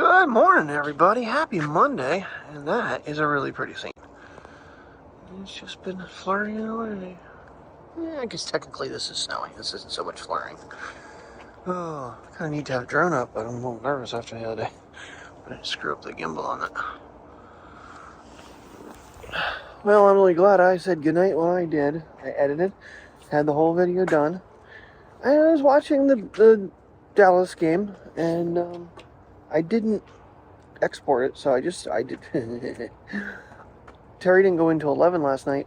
Good morning, everybody. Happy Monday. And that is a really pretty scene. It's just been flurrying away. Yeah, I guess technically this is snowing. This isn't so much flurrying. Oh, I kind of need to have a drone up, but I'm a little nervous after the other day. But I didn't screw up the gimbal on it. Well, I'm really glad I said goodnight when I did. I edited, had the whole video done. And I was watching the Dallas game, and I didn't export it, so I did. Terry didn't go until 11 last night.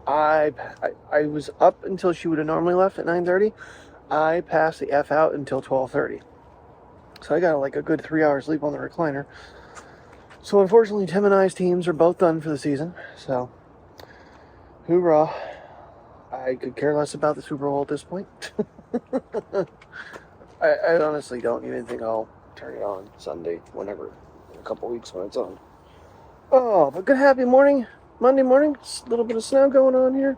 I was up until she would have normally left at 9:30. I passed the F out until 12:30. So I got like a good 3 hours sleep on the recliner. So unfortunately, Tim and I's teams are both done for the season. So, hoorah. I could care less about the Super Bowl at this point. I honestly don't even think I'll turn it on Sunday, whenever, in a couple weeks when it's on. Oh, but good happy morning, Monday morning. Just a little bit of snow going on here.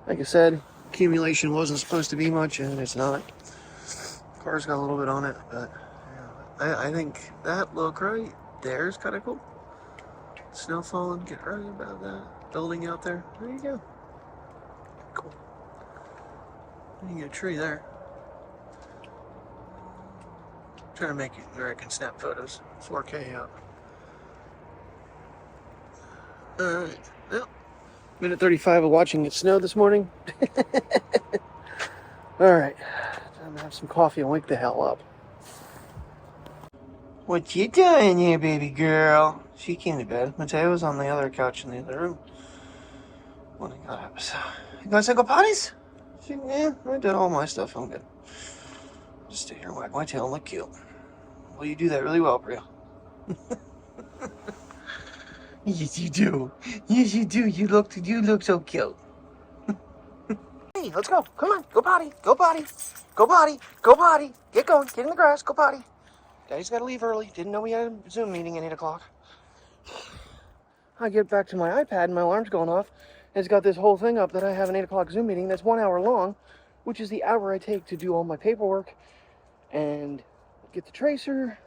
Like I said, accumulation wasn't supposed to be much, and it's not. Car's got a little bit on it, but yeah, I think that look right there is kind of cool. Snow falling, get right about that. Building out there. There you go. Cool. You get a tree there. Trying to make it where I can snap photos. 4K out. Alright. Well, minute 35 of watching it snow this morning. Alright. Time to have some coffee and wake the hell up. What you doing here, baby girl? She came to bed. Mateo was on the other couch in the other room when I got up. So, you guys go potties? Yeah, I did all my stuff. I'm good. Just stay here and wag my tail and look cute. Well, you do that really well, Priya. Yes, you do. Yes, you do. You look so cute. Hey, let's go. Come on. Go potty. Go potty. Go potty. Go potty. Get going. Get in the grass. Go potty. Daddy's got to leave early. Didn't know we had a Zoom meeting at 8 o'clock. I get back to my iPad and my alarm's going off. It's got this whole thing up that I have an 8 o'clock Zoom meeting that's 1 hour long, which is the hour I take to do all my paperwork and get the tracer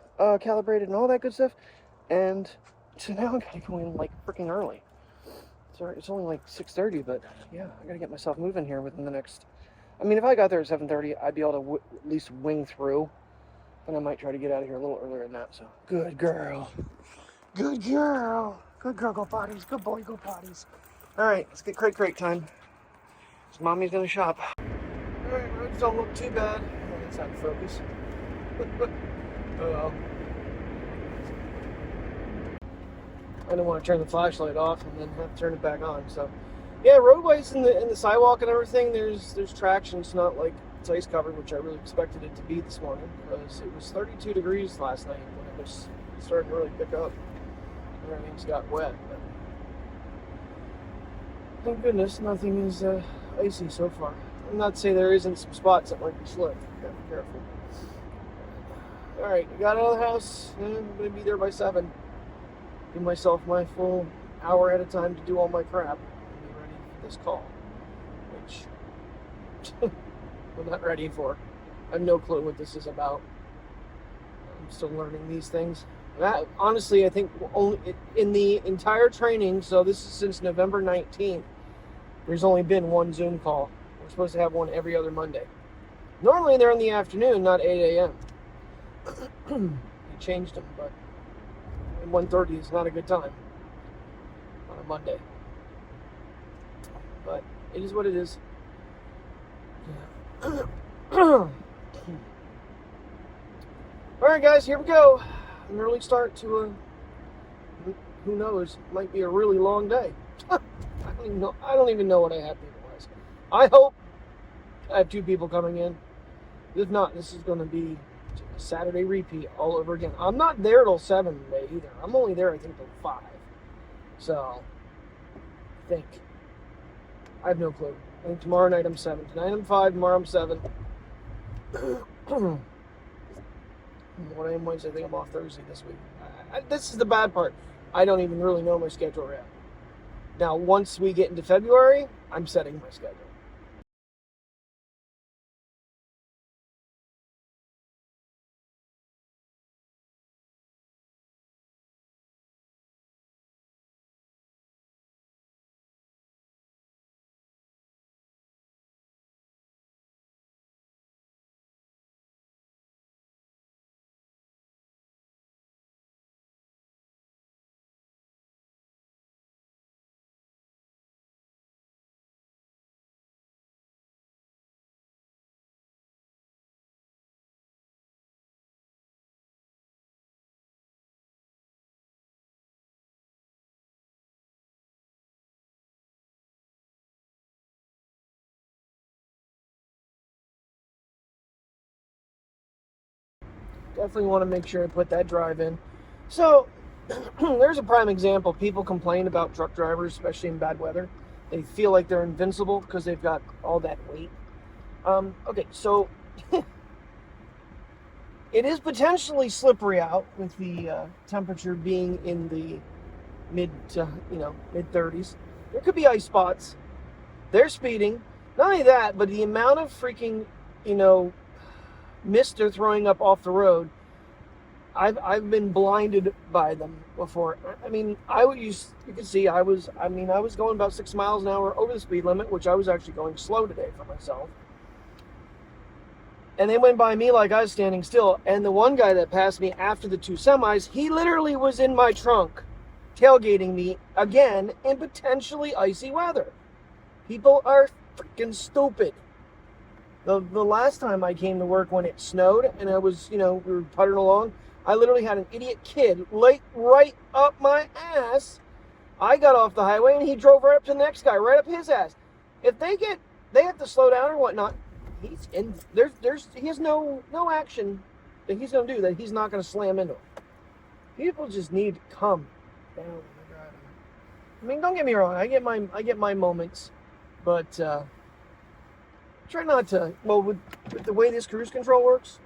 calibrated and all that good stuff. And so now I gotta go in like freaking early. Sorry, it's only like 6:30, but yeah, I gotta get myself moving here within the next. I mean, if I got there at 7:30, I'd be able to at least wing through. Then I might try to get out of here a little earlier than that. So good girl, good girl, good girl. Go potties, good boy, go potties. All right, let's get crate time. So mommy's gonna shop. All right, roads don't look too bad. Oh, that's out of focus. Oh well. I don't want to turn the flashlight off and then have to turn it back on. So, yeah, roadways and the sidewalk and everything. There's traction. It's not like it's ice covered, which I really expected it to be this morning because it was 32 degrees last night when it was starting to really pick up. And everything's got wet. But thank goodness nothing is icy so far. I'm not to say there isn't some spots that might be slick. Gotta be careful. All right, I got out of the house. I'm gonna be there by 7. Give myself my full hour at a time to do all my crap and be ready for this call, which I'm not ready for. I have no clue what this is about. I'm still learning these things. That, honestly, I think only in the entire training, so this is since November 19th, there's only been one Zoom call. We're supposed to have one every other Monday. Normally they're in the afternoon, not 8 a.m. They changed them, but 1:30 is not a good time on a Monday. But it is what it is. Yeah. Alright guys, here we go. An early start to who knows, might be a really long day. I don't even know what I have people-wise. I hope I have 2 people coming in. If not, this is going to be a Saturday repeat all over again. I'm not there till 7 today either. I'm only there, I think, till 5. So, I think. I have no clue. I think tomorrow night I'm 7. Tonight I'm 5. Tomorrow I'm 7. What I am Wednesday, I think I'm off Thursday this week. This is the bad part. I don't even really know my schedule yet. Now, once we get into February, I'm setting my schedule. definitely want to make sure I put that drive in. So there's a prime example. People complain about truck drivers, especially in bad weather. They feel like they're invincible because they've got all that weight. Okay, so it is potentially slippery out with the temperature being in the mid 30s. There could be ice spots. They're speeding. Not only that, but the amount of freaking, mist they're throwing up off the road. I've been blinded by them before. I mean, you can see I was going about 6 miles an hour over the speed limit, which I was actually going slow today for myself. And they went by me like I was standing still. And the one guy that passed me after the two semis, he literally was in my trunk, tailgating me again in potentially icy weather. People are freaking stupid. The last time I came to work when it snowed and I was, we were puttering along, I literally had an idiot kid right up my ass. I got off the highway and he drove right up to the next guy, right up his ass. If they have to slow down or whatnot, he has no action that he's going to do that he's not going to slam into him. People just need to calm down when they're driving. I mean, don't get me wrong, I get my moments, but try not to. Well, with the way this cruise control works,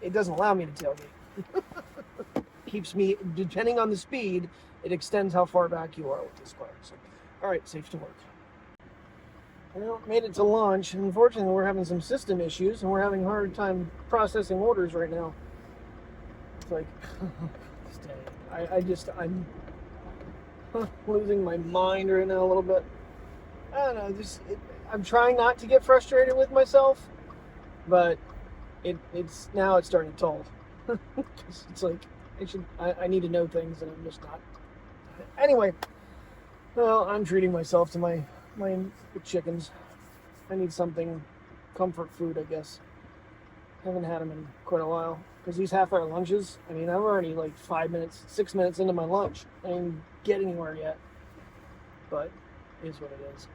it doesn't allow me to tailgate. Keeps me, depending on the speed, it extends how far back you are with this car. So, all right, safe to work. Well, made it to launch. Unfortunately, we're having some system issues, and we're having a hard time processing orders right now. It's like, this day. I'm losing my mind right now a little bit. I don't know, I'm trying not to get frustrated with myself, but it's starting to toll. It's like, I need to know things, and I'm just not. Anyway, well, I'm treating myself to my chickens. I need something, comfort food, I guess. Haven't had them in quite a while. Because these half-hour lunches, I mean, I'm already like 6 minutes into my lunch. I didn't get anywhere yet. But it is what it is.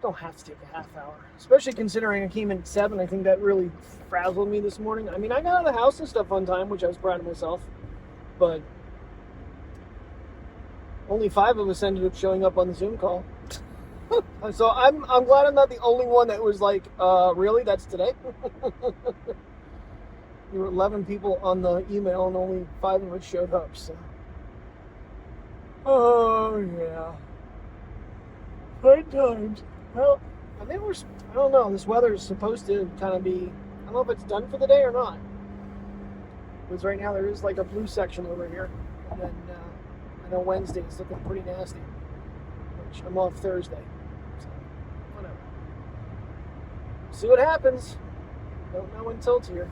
Don't have to take a half hour. Especially considering I came in at 7. I think that really frazzled me this morning. I mean, I got out of the house and stuff on time, which I was proud of myself. But only 5 of us ended up showing up on the Zoom call. So I'm glad I'm not the only one that was like, really? That's today? There were 11 people on the email and only 5 of us showed up, so. Oh, yeah. Fun times. Well, I don't know, this weather is supposed to kind of be, I don't know if it's done for the day or not. Because right now there is like a blue section over here. And then I know Wednesday is looking pretty nasty. Which I'm off Thursday. So, whatever. See what happens. Don't know until it's here.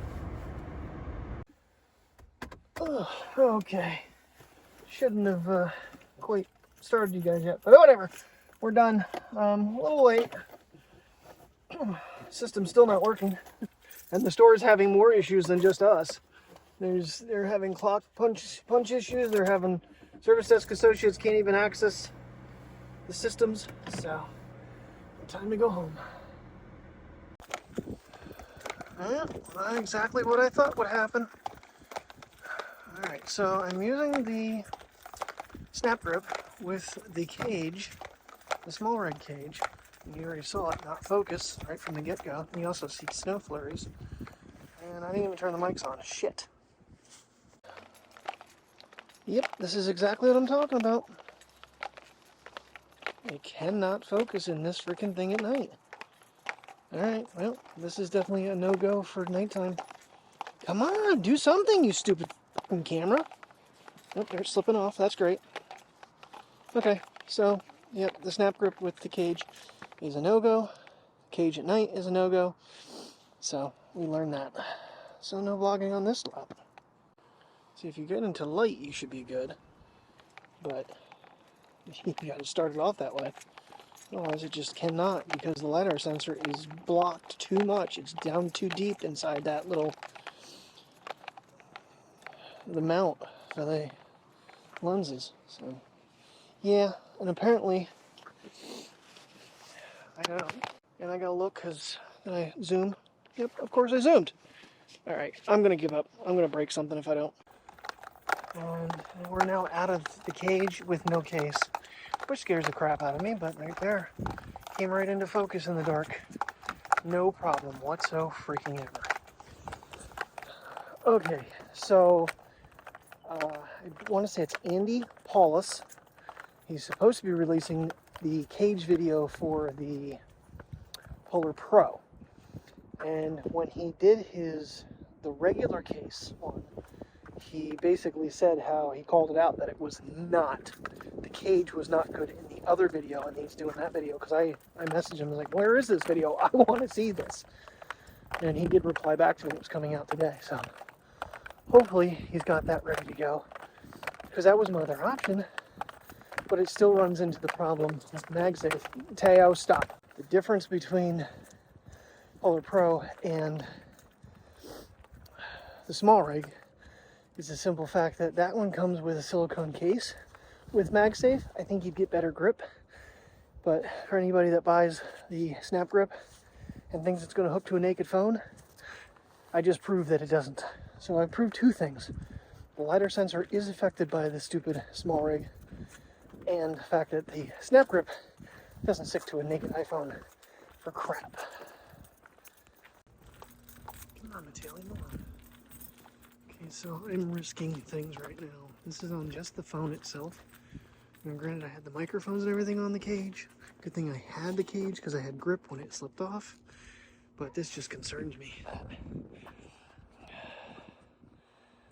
Oh, okay. Shouldn't have quite started you guys yet. But whatever. We're done. A little late. System's still not working. And the store's having more issues than just us. They're having clock punch issues. They're having service desk associates can't even access the systems. So, time to go home. Not exactly what I thought would happen. Alright, so I'm using the SnapGrip with the cage, the SmallRig cage. And you already saw it not focus right from the get-go. You also see snow flurries. And I didn't even turn the mics on. Shit. Yep, this is exactly what I'm talking about. It cannot focus in this freaking thing at night. Alright, well, this is definitely a no-go for nighttime. Come on, do something, you stupid fucking camera. Oh, they're slipping off. That's great. Okay, so, yep, the SnapGrip with the cage is a no-go. Cage at night is a no-go. So, we learned that. So, no vlogging on this lap. See, if you get into light, you should be good. But you gotta start it off that way. Otherwise, it just cannot, because the LiDAR sensor is blocked too much. It's down too deep inside that the mount for the lenses. So, yeah, and apparently, I gotta look, because I zoom. Yep, of course I zoomed. All right, I'm gonna give up. I'm gonna break something if I don't. And we're now out of the cage with no case, which scares the crap out of me, but right there, came right into focus in the dark. No problem whatsoever freaking ever. Okay, so I want to say it's Andy Paulus. He's supposed to be releasing the cage video for the Polar Pro. And when he did the regular case one, he basically said how he called it out that it was not, the cage was not good in the other video, and he's doing that video because I messaged him, I was like, where is this video? I want to see this. And he did reply back to me, it was coming out today. So hopefully he's got that ready to go, because that was my other option, but it still runs into the problem with MagSafe. Teo, stop. The difference between Polar Pro and the SmallRig is the simple fact that that one comes with a silicone case. With MagSafe, I think you'd get better grip, but for anybody that buys the SnapGrip and thinks it's going to hook to a naked phone, I just proved that it doesn't. So I proved two things. The LiDAR sensor is affected by the stupid SmallRig, and the fact that the SnapGrip doesn't stick to a naked iPhone for crap. Come on, Mateo, come on. Okay, so I'm risking things right now. This is on just the phone itself. And granted, I had the microphones and everything on the cage. Good thing I had the cage because I had grip when it slipped off. But this just concerns me.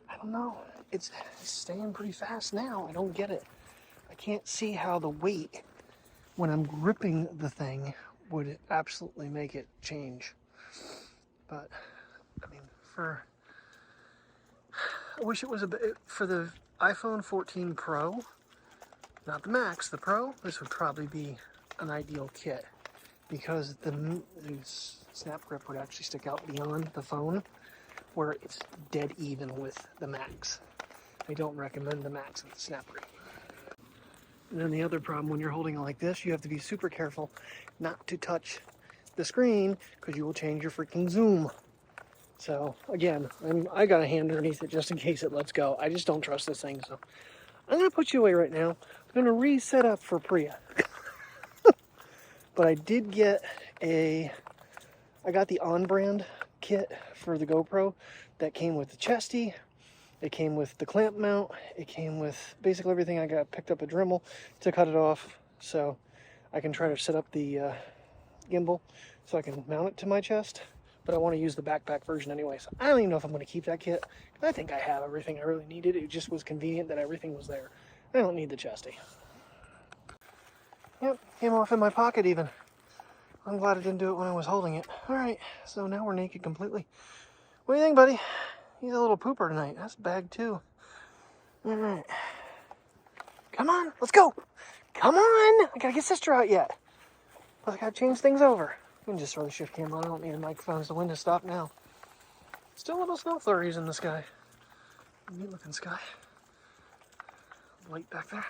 I don't know. It's staying pretty fast now. I don't get it. I can't see how the weight, when I'm gripping the thing, would absolutely make it change. But, I mean, I wish it was a bit, for the iPhone 14 Pro, not the Max, the Pro, this would probably be an ideal kit, because the SnapGrip would actually stick out beyond the phone, where it's dead even with the Max. I don't recommend the Max with the SnapGrip. And then the other problem, when you're holding it like this, you have to be super careful not to touch the screen, because you will change your freaking zoom. So again, I got a hand underneath it just in case it lets go. I just don't trust this thing, so I'm going to put you away right now. I'm going to reset up for Priya. But I did get I got the on-brand kit for the GoPro that came with the chesty. It came with the clamp mount. It came with basically everything. I picked up a Dremel to cut it off so I can try to set up the gimbal so I can mount it to my chest. But I want to use the backpack version anyway, so I don't even know if I'm going to keep that kit. I think I have everything I really needed. It just was convenient that everything was there. I don't need the chesty. Yep, came off in my pocket even. I'm glad I didn't do it when I was holding it. Alright, so now we're naked completely. What do you think, buddy? He's a little pooper tonight. That's a bag too. Alright. Come on, let's go! Come on! I gotta get sister out yet. Plus I gotta change things over. I can just throw the shift camera on. I don't need the microphones. The wind has stopped now. Still little snow flurries in the sky. Neat looking sky. Light back there.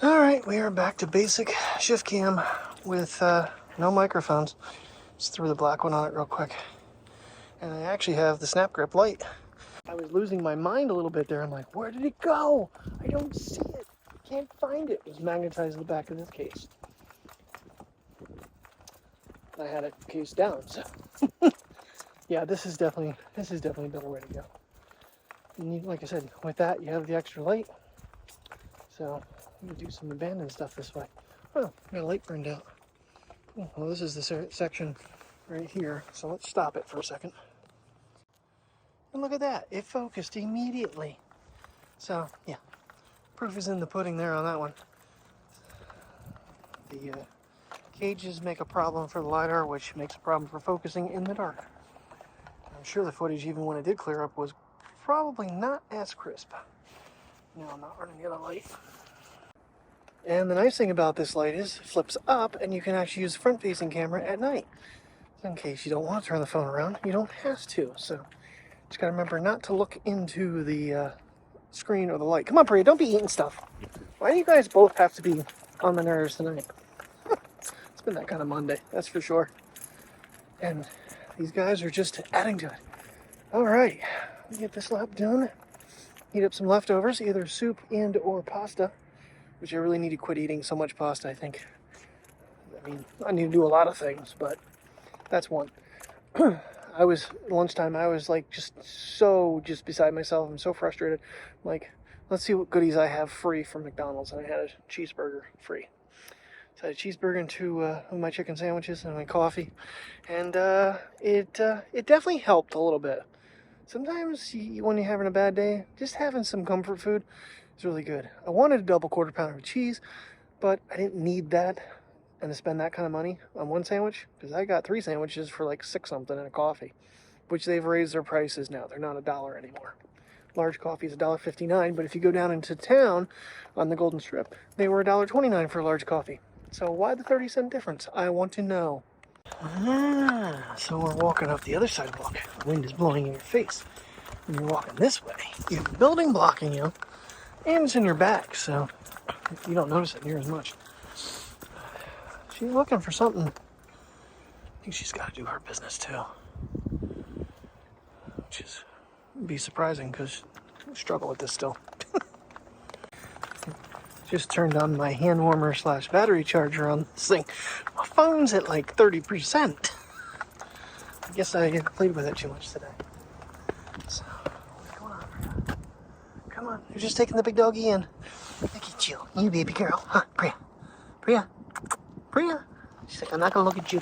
Alright, we are back to basic shift cam with no microphones. Just threw the black one on it real quick. And I actually have the SnapGrip light. I was losing my mind a little bit there. I'm like, where did it go? I don't see it. Can't find it. It was magnetized in the back of this case. I had it case down, so yeah, this is definitely a better way to go. And like I said, with that you have the extra light, so you can do some abandoned stuff this way. Oh, got a light burned out. Oh, well, this is the section right here, so let's stop it for a second. And look at that, it focused immediately. So yeah, proof is in the pudding there on that one. The cages make a problem for the LiDAR, which makes a problem for focusing in the dark. I'm sure the footage, even when it did clear up, was probably not as crisp. No, I'm not running the other light. And the nice thing about this light is it flips up and you can actually use the front-facing camera at night. So in case you don't want to turn the phone around, you don't have to. So just gotta remember not to look into the screen or the light. Come on, Priya, don't be eating stuff. Why do you guys both have to be on the nerves tonight? It's been that kind of Monday, that's for sure. And these guys are just adding to it. All right, get this lap done. Heat up some leftovers, either soup and or pasta, which I really need to quit eating so much pasta, I think. I mean, I need to do a lot of things, but that's one. Lunchtime, I was like just beside myself. I'm so frustrated. I'm like, let's see what goodies I have free from McDonald's. And I had a cheeseburger free. So I had a cheeseburger and two of my chicken sandwiches and my coffee. And it definitely helped a little bit. Sometimes when you're having a bad day, just having some comfort food is really good. I wanted a double quarter pounder of cheese, but I didn't need that and to spend that kind of money on one sandwich, because I got 3 sandwiches for like $6 something and a coffee, which they've raised their prices now. They're not $1 anymore. Large coffee is $1.59, but if you go down into town on the Golden Strip, they were $1.29 for a large coffee. So why the 30-cent difference? I want to know. So we're walking up the other sidewalk. The wind is blowing in your face. When you're walking this way, you have a building blocking you, and it's in your back, so you don't notice it near as much. She's looking for something. I think she's got to do her business too. Which is be surprising because I struggle with this still. Just turned on my hand warmer / battery charger on this thing. My phone's at like 30%. I guess I played with it too much today. So, what's going on? Come on, you're just taking the big doggy in. Look at you, you baby girl. Huh, Priya. Priya. Priya. She's like, I'm not gonna look at you.